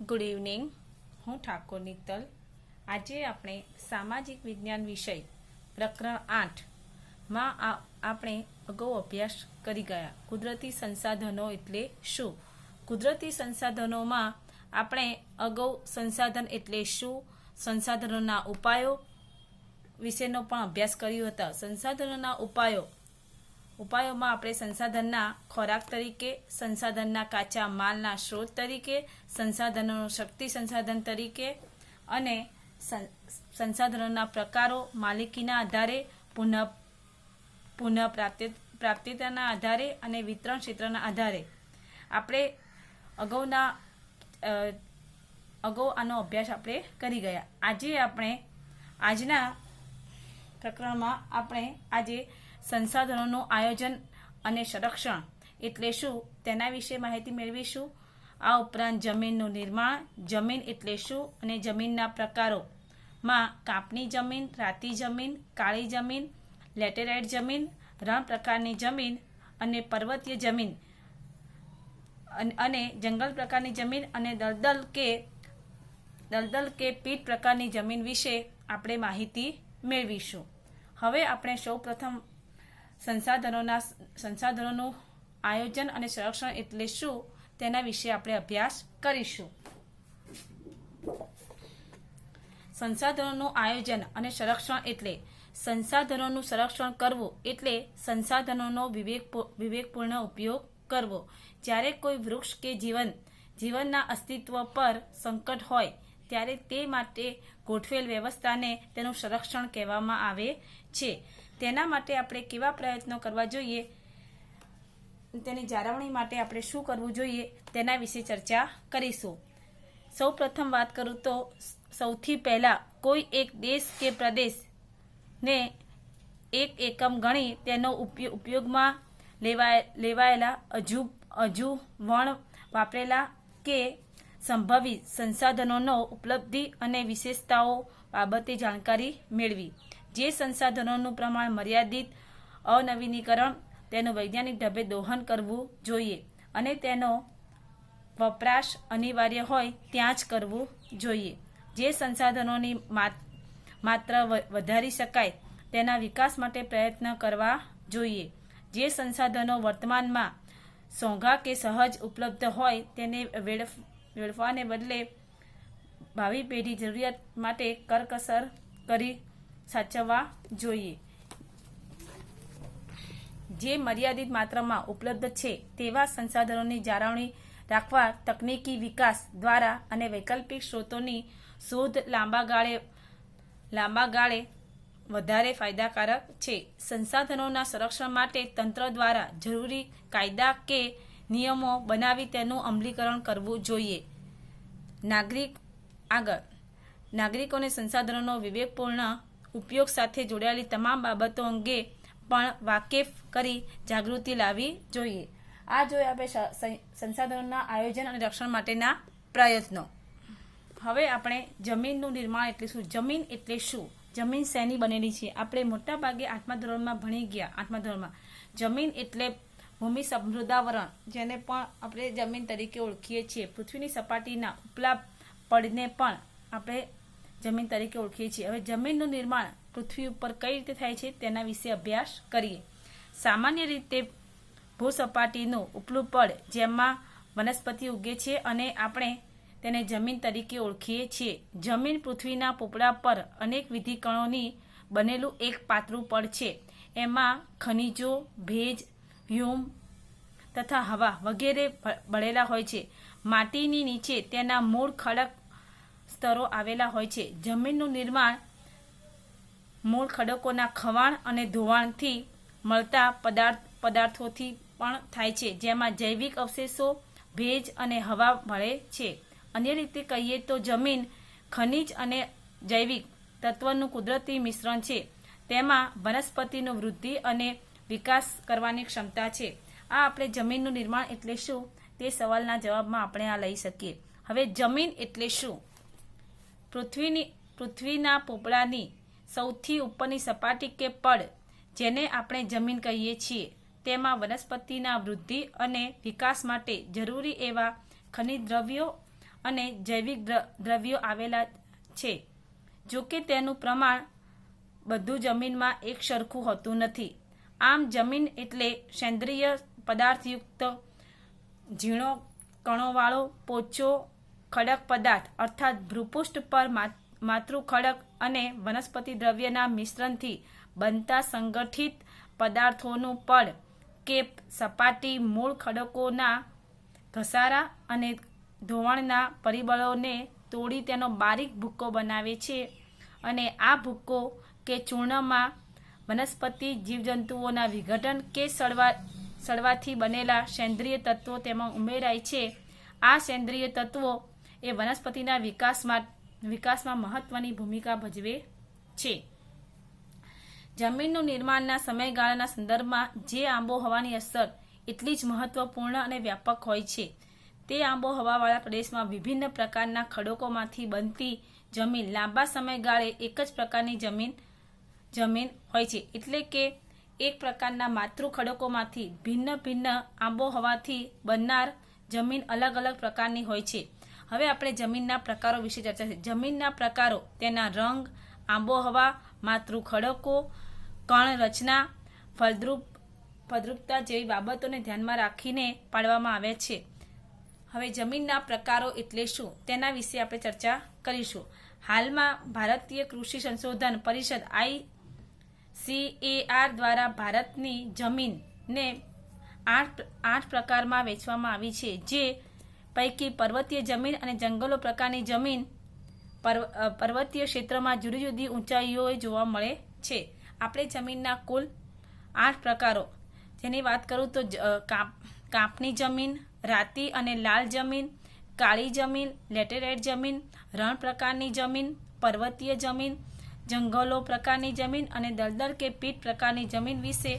Good evening. હું ઠાકોર નીતલ. આજે આપણે સામાજિક વિજ્ઞાન વિષય પ્રકરણ 8માં આપણે અગાઉ અભ્યાસ કરી ગયા. કુદરતી સંસાધનો એટલે શું? કુદરતી સંસાધનોમાં આપણે અગાઉ સંસાધન એટલે શું, સંસાધનોના ઉપાયો વિશેનો પણ અભ્યાસ કર્યો હતો. સંસાધનોના ઉપાયોમાં આપણે સંસાધનના ખોરાક તરીકે, સંસાધનના કાચા માલના સ્ત્રોત તરીકે, સંસાધનોનો શક્તિ સંસાધન તરીકે અને સંસાધનોના પ્રકારો, માલિકીના આધારે, પુનઃ પ્રાપ્તિતાના આધારે અને વિતરણ ક્ષેત્રના આધારે આપણે અગાઉ આનો અભ્યાસ આપણે કરી ગયા. આજના પ્રકરણમાં આપણે સંસાધનોનું આયોજન અને સંરક્ષણ એટલે શું તેના વિશે માહિતી મેળવીશું. આ ઉપરાંત જમીનનું નિર્માણ, જમીન એટલે શું અને જમીનના પ્રકારોમાં કાપની જમીન, રાતી જમીન, કાળી જમીન, લેટેરાઇટ જમીન, રણ પ્રકારની જમીન અને પર્વતીય જમીન અને જંગલ પ્રકારની જમીન અને દલદલ કે પીટ પ્રકારની જમીન વિશે આપણે માહિતી મેળવીશું. હવે આપણે સૌપ્રથમ સંસાધનોનું આયોજન અને સંરક્ષણ એટલે શું તેના વિશે આપણે અભ્યાસ કરીશું. સંસાધનોનું આયોજન અને સંરક્ષણ એટલે સંસાધનોનું સંરક્ષણ કરવું એટલે સંસાધનોનો વિવેકપૂર્ણ ઉપયોગ કરવો. જ્યારે કોઈ વૃક્ષ કે જીવનના અસ્તિત્વ પર સંકટ હોય ત્યારે તે માટે ગોઠવેલ વ્યવસ્થાને તેનું સંરક્ષણ કહેવામાં આવે છે. તેના માટે આપણે કેવા પ્રયત્નો કરવા જોઈએ, તેની જાળવણી માટે આપણે શું કરવું જોઈએ તેના વિશે ચર્ચા કરીશું. સૌ પ્રથમ વાત કરું તો સૌથી પહેલાં કોઈ એક દેશ કે પ્રદેશને એક એકમ ગણી તેનો ઉપયોગમાં લેવાયેલા હજુ વણ વાપરેલા કે સંભવિત સંસાધનોનો ઉપલબ્ધિ અને વિશેષતાઓ બાબતે જાણકારી મેળવી. જે સંસાધનોનું પ્રમાણ મર્યાદિત, અનવીનીકરણ, તેનું વૈજ્ઞાનિક ઢબે દોહન કરવું જોઈએ અને તેનો વપરાશ અનિવાર્ય હોય ત્યાં જ કરવું જોઈએ. જે સંસાધનોની માત્ર વધારી શકાય તેના વિકાસ માટે પ્રયત્ન કરવા જોઈએ. જે સંસાધનો વર્તમાનમાં સોંઘા કે સહજ ઉપલબ્ધ હોય તેને વેડફવાને બદલે ભાવિ પેઢી જરૂરિયાત માટે કરકસર કરી સાચવવા જોઈએ. જે મર્યાદિત માત્રામાં ઉપલબ્ધ છે તેવા સંસાધનોની જાળવણી રાખવા તકનીકી વિકાસ દ્વારા અને વૈકલ્પિક સ્ત્રોતોની શોધ લાંબા ગાળે વધારે ફાયદાકારક છે. સંસાધનોના સંરક્ષણ માટે તંત્ર દ્વારા જરૂરી કાયદા કે નિયમો બનાવી તેનું અમલીકરણ કરવું જોઈએ. નાગરિકોને સંસાધનોનો વિવેકપૂર્ણ ઉપયોગ સાથે જોડાયેલી તમામ બાબતો અંગે પણ વાકેફ કરી જાગૃતિ લાવવી જોઈએ. આ જોઈએ આપણે સંસાધનોના આયોજન અને રક્ષણ માટેના પ્રયત્નો. હવે આપણે જમીનનું નિર્માણ એટલે શું, જમીન એટલે શું, જમીન શેની બનેલી છે. આપણે મોટા ભાગે 8મા ધોરણમાં ભણી ગયા. 8મા ધોરણમાં જમીન એટલે ભૂમિ સમૃદ્ધાવરણ, જેને પણ આપણે જમીન તરીકે ઓળખીએ છીએ. પૃથ્વીની સપાટીના ઉપલા પડને પણ આપણે જમીન તરીકે ઓળખીએ છીએ. હવે જમીનનું નિર્માણ પૃથ્વી ઉપર કઈ રીતે થાય છે તેના વિશે અભ્યાસ કરીએ. સામાન્ય રીતે ભૂસપાટીનું ઉપલું પડ જેમાં વનસ્પતિ ઉગે છે અને આપણે તેને જમીન તરીકે ઓળખીએ છીએ. જમીન પૃથ્વીના પોપડા પર અનેક વિધિ કણોની બનેલું એક પાતળું પડ છે. એમાં ખનિજો, ભેજ, હ્યુમ તથા હવા વગેરે ભળેલા હોય છે. માટીની નીચે તેના મૂળ ખડક સ્તરો આવેલા હોય છે. જમીનનું નિર્માણ મૂળ ખડકોના ખવાણ અને ધોવાણથી મળતા પદાર્થોથી પણ થાય છે, જેમાં જૈવિક અવશેષો, ભેજ અને હવા મળે છે. અન્ય રીતે કહીએ તો જમીન ખનિજ અને જૈવિક તત્વનું કુદરતી મિશ્રણ છે. તેમાં વનસ્પતિનું વૃદ્ધિ અને વિકાસ કરવાની ક્ષમતા છે. આ આપણે જમીનનું નિર્માણ એટલે શું તે સવાલના જવાબમાં આપણે આ લઈ શકીએ. હવે જમીન એટલે શું? પૃથ્વીના પોપડાની સૌથી ઉપરની સપાટી કે પડ જેને આપણે જમીન કહીએ છીએ તેમાં વનસ્પતિના વૃદ્ધિ અને વિકાસ માટે જરૂરી એવા ખનિજ દ્રવ્યો અને જૈવિક દ્રવ્યો આવેલા છે. જો કે તેનું પ્રમાણ બધું જમીનમાં એક સરખું હોતું નથી. આમ જમીન એટલે સેન્દ્રિય પદાર્થયુક્ત ઝીણો કણોવાળો પોચો ખડક પદાર્થ અર્થાત ભૂપૃષ્ઠ પર માતૃખડક અને વનસ્પતિ દ્રવ્યના મિશ્રણથી બનતા સંગઠિત પદાર્થોનું પડ કે સપાટી મૂળ ખડકોના ઘસારા અને ધોવાણના પરિબળોને તોડી તેનો બારીક ભૂક્કો બનાવે છે અને આ ભૂક્કો કે ચૂર્ણમાં વનસ્પતિ જીવજંતુઓના વિઘટન કે સડવાથી બનેલા સેન્દ્રિય તત્વો તેમાં ઉમેરાય છે. આ સેન્દ્રિય તત્વો એ વનસ્પતિના વિકાસમાં મહત્વની ભૂમિકા ભજવે છે. જમીનનું નિર્માણના સમયગાળાના સંદર્ભમાં જે આબોહવાની અસર એટલી જ મહત્વપૂર્ણ અને વ્યાપક હોય છે. તે આબોહવાવાળા પ્રદેશમાં વિભિન્ન પ્રકારના ખડકોમાંથી બનતી જમીન લાંબા સમયગાળે એક જ પ્રકારની જમીન હોય છે. એટલે કે એક પ્રકારના માતૃ ખડકોમાંથી ભિન્ન ભિન્ન આબોહવાથી બનનાર જમીન અલગ અલગ પ્રકારની હોય છે. હવે આપણે જમીનના પ્રકારો વિશે ચર્ચા કરીએ. જમીનના પ્રકારો તેના રંગ, આબોહવા, માતૃ ખડકો, કણ રચના, ફળદ્રુપતા જેવી બાબતોને ધ્યાનમાં રાખીને પાડવામાં આવે છે. હવે જમીનના પ્રકારો એટલે શું તેના વિશે આપણે ચર્ચા કરીશું. હાલમાં ભારતીય કૃષિ સંશોધન પરિષદ ICAR દ્વારા ભારતની જમીનને 8 પ્રકારમાં વહેંચવામાં આવી છે. જે પૈકી પર્વતીય જમીન અને જંગલો પ્રકારની જમીન પર્વતીય ક્ષેત્રમાં જુદી જુદી ઊંચાઈઓએ જોવા મળે છે. આપણે જમીનના કુલ 8 પ્રકારો જેની વાત કરું તો કાંપની જમીન, રાતી અને લાલ જમીન, કાળી જમીન, લેટેરાઇટ જમીન, રણ પ્રકારની જમીન, પર્વતીય જમીન, જંગલો પ્રકારની જમીન અને દલદલ કે પીટ પ્રકારની જમીન વિશે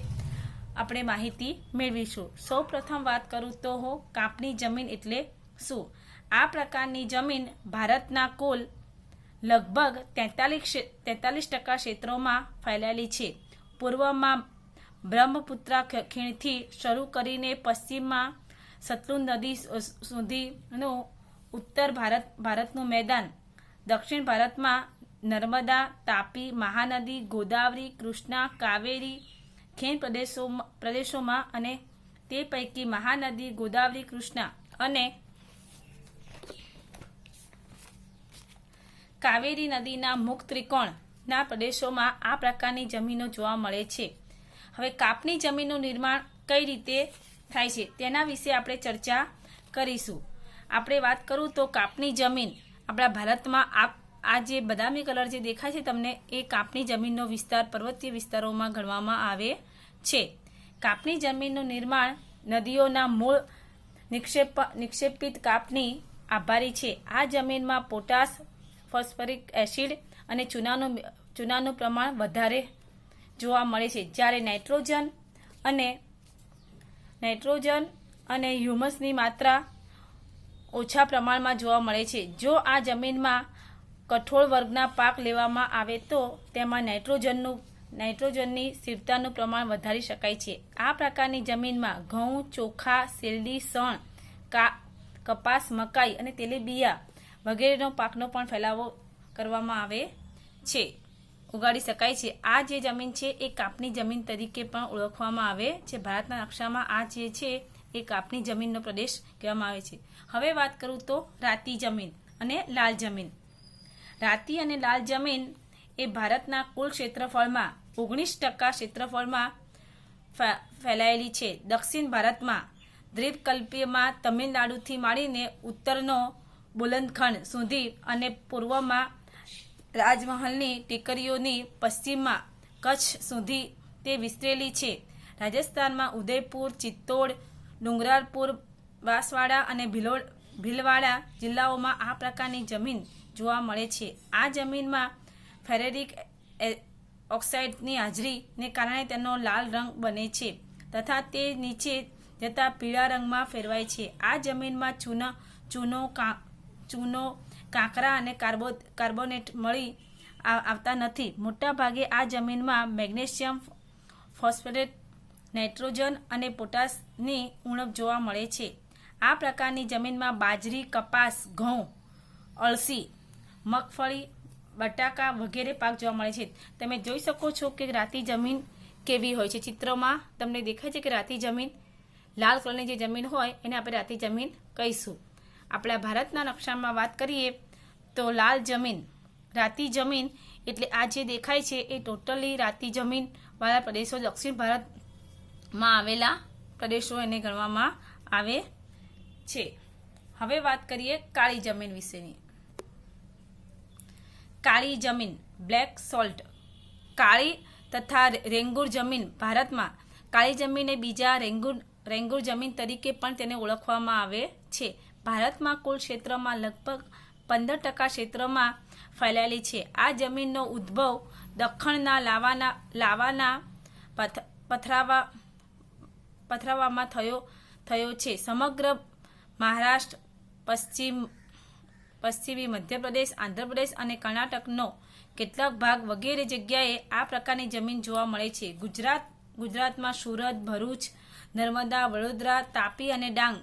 આપણે માહિતી મેળવીશું. સૌ પ્રથમ વાત કરું તો કાંપની જમીન એટલે શું? આ પ્રકારની જમીન ભારતના કુલ લગભગ 43% ક્ષેત્રોમાં ફેલાયેલી છે. પૂર્વમાં બ્રહ્મપુત્રા ખીણથી શરૂ કરીને પશ્ચિમમાં સતલુજ નદી સુધીનું ઉત્તર ભારતનું મેદાન, દક્ષિણ ભારતમાં નર્મદા, તાપી, મહાનદી, ગોદાવરી, કૃષ્ણા, કાવેરી ખીણ પ્રદેશોમાં અને તે પૈકી મહાનદી, ગોદાવરી, કૃષ્ણા અને કાવેરી નદીના મુખ ત્રિકોણના પ્રદેશોમાં આ પ્રકારની જમીનો જોવા મળે છે. હવે કાંપની જમીનનું નિર્માણ કઈ રીતે થાય છે તેના વિશે આપણે ચર્ચા કરીશું. આપણે વાત કરું તો કાંપની જમીન આપણા ભારતમાં આ જે બદામી કલર જે દેખાય છે તમને એ કાંપની જમીનનો વિસ્તાર પર્વતીય વિસ્તારોમાં ગણવામાં આવે છે. કાંપની જમીનનું નિર્માણ નદીઓના મૂળ નિક્ષેપિત કાંપની આભારી છે. આ જમીનમાં પોટાશ, ફોસ્ફરિક એસિડ અને ચૂનાનું પ્રમાણ વધારે જોવા મળે છે. જ્યારે નાઇટ્રોજન અને હ્યુમસની માત્રા ઓછા પ્રમાણમાં જોવા મળે છે. જો આ જમીનમાં કઠોળ વર્ગના પાક લેવામાં આવે તો તેમાં નાઇટ્રોજનની સ્થિરતાનું પ્રમાણ વધારી શકાય છે. આ પ્રકારની જમીનમાં ઘઉં, ચોખા, શેરડી, શણ, કપાસ, મકાઈ અને તેલીબિયાં વગેરેનો પાકનો પણ ફેલાવો કરવામાં આવે છે, ઉગાડી શકાય છે. આ જે જમીન છે એ કાંપની જમીન તરીકે પણ ઓળખવામાં આવે છે. ભારતના નકશામાં આ જે છે એ કાંપની જમીનનો પ્રદેશ કહેવામાં આવે છે. હવે વાત કરું તો રાતી જમીન અને લાલ જમીન. રાતી અને લાલ જમીન એ ભારતના કુલ ક્ષેત્રફળમાં 19% ક્ષેત્રફળમાં ફેલાયેલી છે. દક્ષિણ ભારતમાં દ્વીપકલ્પમાં તમિલનાડુથી માંડીને ઉત્તરનો બુલંદખંડ સુધી અને પૂર્વમાં રાજમહલની ટેકરીઓની પશ્ચિમમાં કચ્છ સુધી તે વિસ્તરેલી છે. રાજસ્થાનમાં ઉદયપુર, ચિત્તોડ, ડુંગરાળપુર, બાંસવાડા અને ભીલવાડા જિલ્લાઓમાં આ પ્રકારની જમીન જોવા મળે છે. આ જમીનમાં ફેરેરિક ઓક્સાઇડની હાજરીને કારણે તેનો લાલ રંગ બને છે તથા તે નીચે જતા પીળા રંગમાં ફેરવાય છે. આ જમીનમાં ચૂનો, કાંકરા અને કાર્બોનેટ મળી આવતા નથી. મોટાભાગે આ જમીનમાં મેગ્નેશિયમ, ફોસ્ફેટ, નાઇટ્રોજન અને પોટાશની ઉણપ જોવા મળે છે. આ પ્રકારની જમીનમાં બાજરી, કપાસ, ઘઉં, અળસી, મગફળી, બટાકા વગેરે પાક જોવા મળે છે. તમે જોઈ શકો છો કે રાતી જમીન કેવી હોય છે. ચિત્રમાં તમને દેખાય છે કે રાતી જમીન, લાલ કલરની જે જમીન હોય એને આપણે રાતી જમીન કહીશું. આપણા ભારતના નકશામાં વાત કરીએ તો લાલ જમીન, રાતી જમીન એટલે આ જે દેખાય છે એ ટોટલી રાતી જમીન વાળા પ્રદેશો, દક્ષિણ ભારતમાં આવેલા પ્રદેશો એને ગણવામાં આવે છે. હવે વાત કરીએ કાળી જમીન વિશેની. કાળી જમીન, બ્લેક સોલ્ટ, કાળી તથા રેંગુર જમીન. ભારતમાં કાળી જમીન એ બીજા રેંગુર જમીન તરીકે પણ તેને ઓળખવામાં આવે છે. ભારતમાં કુલ ક્ષેત્રમાં લગભગ 15% ક્ષેત્રમાં ફેલાયેલી છે. આ જમીનનો ઉદ્ભવ દખ્ખણના લાવાના પથરાવામાં થયો છે. સમગ્ર મહારાષ્ટ્ર, પશ્ચિમી મધ્યપ્રદેશ, આંધ્રપ્રદેશ અને કર્ણાટકનો કેટલાક ભાગ વગેરે જગ્યાએ આ પ્રકારની જમીન જોવા મળે છે. ગુજરાતમાં સુરત, ભરૂચ, નર્મદા, વડોદરા, તાપી અને ડાંગ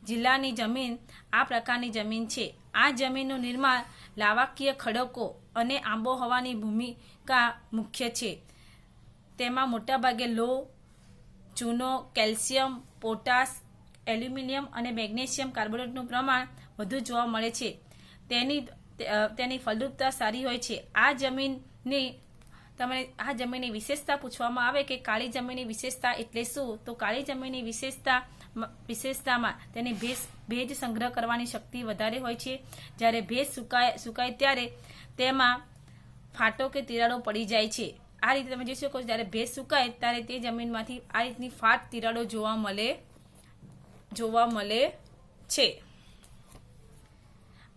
જિલ્લાની જમીન આ પ્રકારની જમીન છે. આ જમીનનું નિર્માણ લાવાકીય ખડકો અને આબોહવાની ભૂમિકા મુખ્ય છે. તેમાં મોટાભાગે લોહ, ચૂનો, કેલ્શિયમ, પોટાશ, એલ્યુમિનિયમ અને મેગ્નેશિયમ કાર્બોનેટનું પ્રમાણ વધુ જોવા મળે છે. તેની ફળદ્રુપતા સારી હોય છે. આ જમીનની વિશેષતા પૂછવામાં આવે કે કાળી જમીનની વિશેષતા એટલે શું, તો કાળી જમીનની વિશેષતામાં તેની ભેજ સંગ્રહ કરવાની શક્તિ વધારે હોય છે. જ્યારે ભેજ સુકાય ત્યારે તેમાં ફાટો કે તિરાડો પડી જાય છે. આ રીતે તમે જોઈ શકો છો, જ્યારે ભેજ સુકાય ત્યારે તે જમીનમાંથી આ રીતની ફાટ તિરાડો જોવા મળે છે.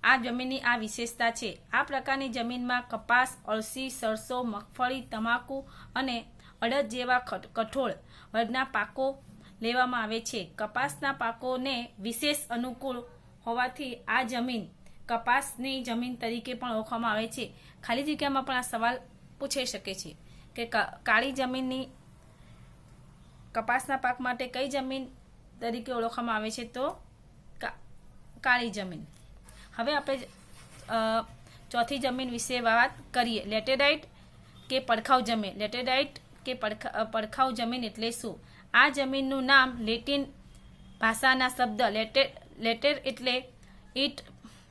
આ જમીનની આ વિશેષતા છે. આ પ્રકારની જમીનમાં કપાસ, અળસી, સરસો, મગફળી, તમાકુ અને અડદ જેવા કઠોળ વર્ગના પાકો લેવામાં આવે છે. કપાસના પાકોને વિશેષ અનુકૂળ હોવાથી આ જમીન કપાસની જમીન તરીકે પણ ઓળખવામાં આવે છે. ખાલી જગ્યામાં પણ આ સવાલ પૂછાઈ શકે છે કે કાળી જમીનની કપાસના પાક માટે કઈ જમીન તરીકે ઓળખવામાં આવે છે, તો કાળી જમીન. હવે આપણે ચોથી જમીન વિશે વાત કરીએ. લેટેરાઇટ કે પડખાઉ જમીન. લેટેરાઇટ કે પડખાઉ જમીન એટલે શું? આ જમીનનું નામ લેટિન ભાષાના શબ્દ લેટેર એટલે ઈટ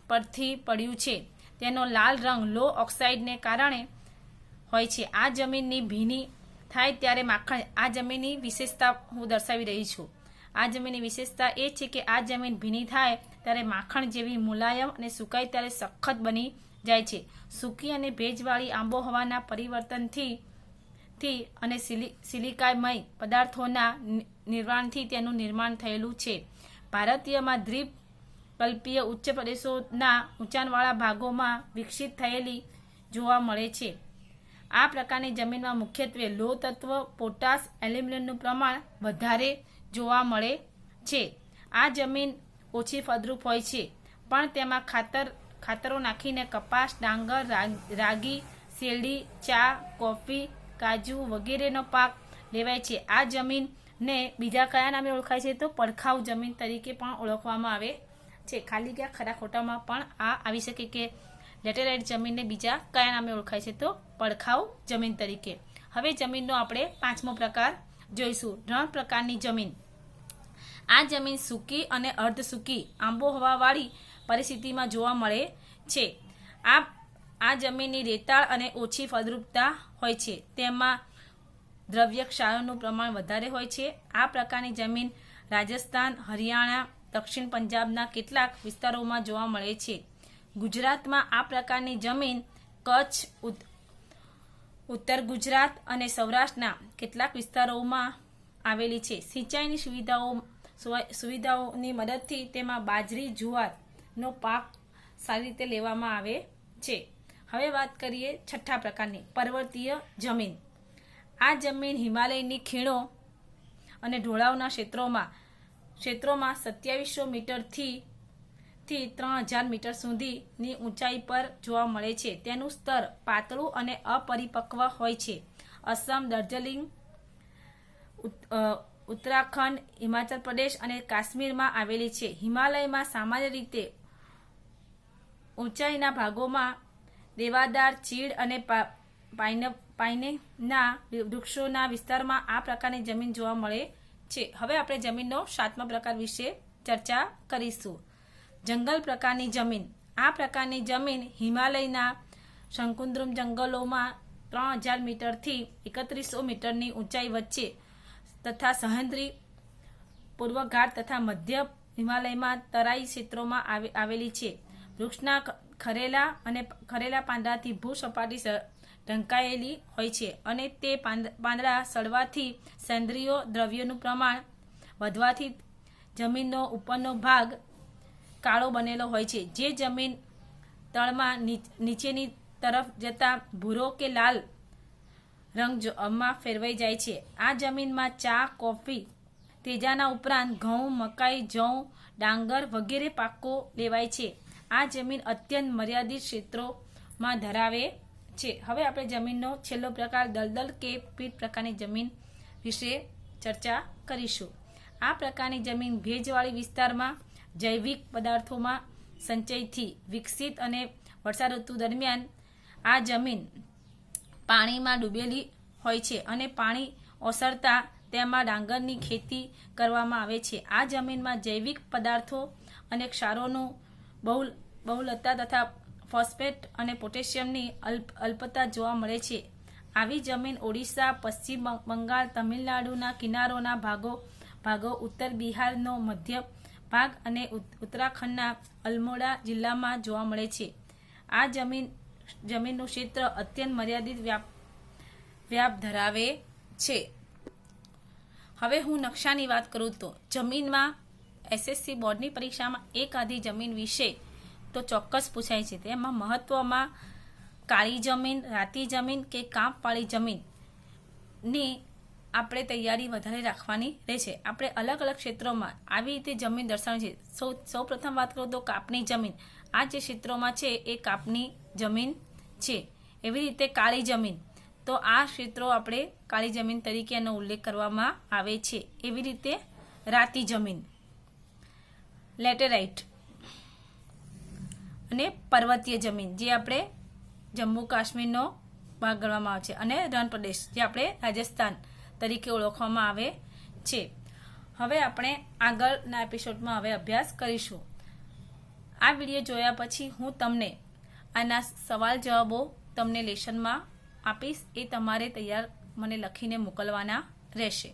પરથી પડ્યું છે. તેનો લાલ રંગ લો ઓક્સાઇડને કારણે હોય છે. આ જમીનની ભીની થાય ત્યારે માખણ. આ જમીનની વિશેષતા હું દર્શાવી રહી છું. આ જમીનની વિશેષતા એ છે કે આ જમીન ભીની થાય ત્યારે માખણ જેવી મુલાયમ અને સુકાય ત્યારે સખત બની જાય છે. સૂકી અને ભેજવાળી આબોહવાના પરિવર્તનથી અને સિલિકામય પદાર્થોના નિર્માણથી તેનું નિર્માણ થયેલું છે. ભારતીયમાં દ્વીપકલ્પીય ઉચ્ચ પ્રદેશોના ઊંચાણવાળા ભાગોમાં વિકસિત થયેલી જોવા મળે છે. આ પ્રકારની જમીનમાં મુખ્યત્વે લોહ તત્વ, પોટાશ, એલ્યુમિનિયમનું પ્રમાણ વધારે જોવા મળે છે. આ જમીન ઓછી ફળદ્રુપ હોય છે, પણ તેમાં ખાતરો નાખીને કપાસ, ડાંગર, રાગી, શેરડી, ચા, કોફી, કાજુ વગેરેનો પાક લેવાય છે. આ જમીનને બીજા કયા નામે ઓળખાય છે, તો પડખાઉ જમીન તરીકે પણ ઓળખવામાં આવે છે. ખાલી ગયા ખરા ખોટામાં પણ આ આવી શકે કે લેટેરાઇટ જમીનને બીજા કયા નામે ઓળખાય છે, તો પડખાઉ જમીન તરીકે. હવે જમીનનો આપણે 5મો પ્રકાર જોઈશું. રણ પ્રકારની જમીન. આ જમીન સૂકી અને અર્ધ સૂકી આબોહવાવાળી પરિસ્થિતિમાં જોવા મળે છે. આ જમીનની રેતાળ અને ઓછી ફળદ્રુપતા હોય છે. તેમાં દ્રવ્ય ક્ષારોનું પ્રમાણ વધારે હોય છે. આ પ્રકારની જમીન રાજસ્થાન, હરિયાણા, દક્ષિણ પંજાબના કેટલાક વિસ્તારોમાં જોવા મળે છે. ગુજરાતમાં આ પ્રકારની જમીન કચ્છ, ઉત્તર ગુજરાત અને સૌરાષ્ટ્રના કેટલાક વિસ્તારોમાં આવેલી છે. સિંચાઈની સુવિધાઓની મદદથી તેમાં બાજરી, જુવારનો પાક સારી રીતે લેવામાં આવે છે. હવે વાત કરીએ 6થા પ્રકારની પર્વતીય જમીન. આ જમીન હિમાલયની ખીણો અને ઢોળાવના ક્ષેત્રોમાં 2700 મીટરથી 3000 મીટર સુધીની ઊંચાઈ પર જોવા મળે છે. તેનું સ્તર પાતળું અને અપરિપક્વ હોય છે. અસમ, દાર્જિલિંગ, ઉત્તરાખંડ, હિમાચલ પ્રદેશ અને કાશ્મીરમાં આવેલી છે. હિમાલયમાં સામાન્ય રીતે ઊંચાઈના ભાગોમાં દેવદાર, ચીડ અને પાઇનના વૃક્ષોના વિસ્તારમાં આ પ્રકારની જમીન જોવા મળે છે. હવે આપણે જમીનનો 7મા પ્રકાર વિશે ચર્ચા કરીશું. જંગલ પ્રકારની જમીન. આ પ્રકારની જમીન હિમાલયના શંકુદ્રુમ જંગલોમાં 3000 મીટરથી 3100 મીટરની ઊંચાઈ વચ્ચે તથા સહ્યાદ્રી, પૂર્વઘાટ તથા મધ્ય હિમાલયમાં તરાઈ ક્ષેત્રોમાં આવેલી છે. વૃક્ષના ખરેલા પાંદડાથી ભૂસપાટી ઢંકાયેલી હોય છે અને તે પાંદડા સડવાથી સેન્દ્રિય દ્રવ્યોનું પ્રમાણ વધવાથી જમીનનો ઉપરનો ભાગ કાળો બનેલો હોય છે, જે જમીન તળમાં નીચેની તરફ જતા ભૂરો કે લાલ રંગમાં ફેરવાઈ જાય છે. આ જમીનમાં ચા, કોફી, તેજાના ઉપરાંત ઘઉં, મકાઈ, જવ, ડાંગર વગેરે પાકો લેવાય છે. આ જમીન અત્યંત મર્યાદિત ક્ષેત્રોમાં ધરાવે છે. હવે આપણે જમીનનો છેલ્લો પ્રકાર દલદલ કે પીટ પ્રકારની જમીન વિશે ચર્ચા કરીશું. આ પ્રકારની જમીન ભેજવાળી વિસ્તારમાં જૈવિક પદાર્થોમાં સંચયથી વિકસિત અને વર્ષાઋતુ દરમિયાન આ જમીન પાણીમાં ડૂબેલી હોય છે અને પાણી ઓસરતા તેમાં ડાંગરની ખેતી કરવામાં આવે છે. આ જમીનમાં જૈવિક પદાર્થો અને ક્ષારોનું બહુલતા તથા ફોસ્ફેટ અને પોટેશિયમની અલ્પતા જોવા મળે છે. આવી જમીન ઓડિશા, પશ્ચિમ બંગાળ, તમિલનાડુના કિનારોના ભાગો, ઉત્તર બિહારનો મધ્ય ભાગ અને ઉત્તરાખંડના અલ્મોડા જિલ્લામાં જોવા મળે છે. આ જમીનનું ક્ષેત્ર અત્યંત મર્યાદિત વ્યાપ ધરાવે છે. હવે હું નકશાની વાત કરું તો જમીનમાં એસએસસી બોર્ડની પરીક્ષામાં એક આધી જમીન વિશે તો ચોક્કસ પૂછાય છે. તેમાં મહત્વમાં કાળી જમીન, રાતી જમીન કે કાંપવાળી જમીનની આપણે તૈયારી વધારે રાખવાની રહેશે. આપણે અલગ અલગ ક્ષેત્રોમાં આવી રીતે જમીન દર્શાવવાની છે. સૌ પ્રથમ વાત કરું તો કાપની જમીન. આ જે ક્ષેત્રોમાં છે એ કાપની જમીન છે. એવી રીતે કાળી જમીન, તો આ ક્ષેત્રો આપણે કાળી જમીન તરીકે એનો ઉલ્લેખ કરવામાં આવે છે. એવી રીતે રાતી જમીન, લેટેરાઇટ અને પર્વતીય જમીન જે આપણે જમ્મુ કાશ્મીરનો ભાગ ગણવામાં આવે છે, અને રણ પ્રદેશ જે આપણે રાજસ્થાન તરીકે ઓળખવામાં આવે છે. હવે આપણે આગળના એપિસોડમાં હવે અભ્યાસ કરીશું. આ વિડીયો જોયા પછી હું તમને આના સવાલ જવાબો તમને લેસનમાં આપીશ. એ તમારે તૈયાર મને લખીને મોકલવાના રહેશે.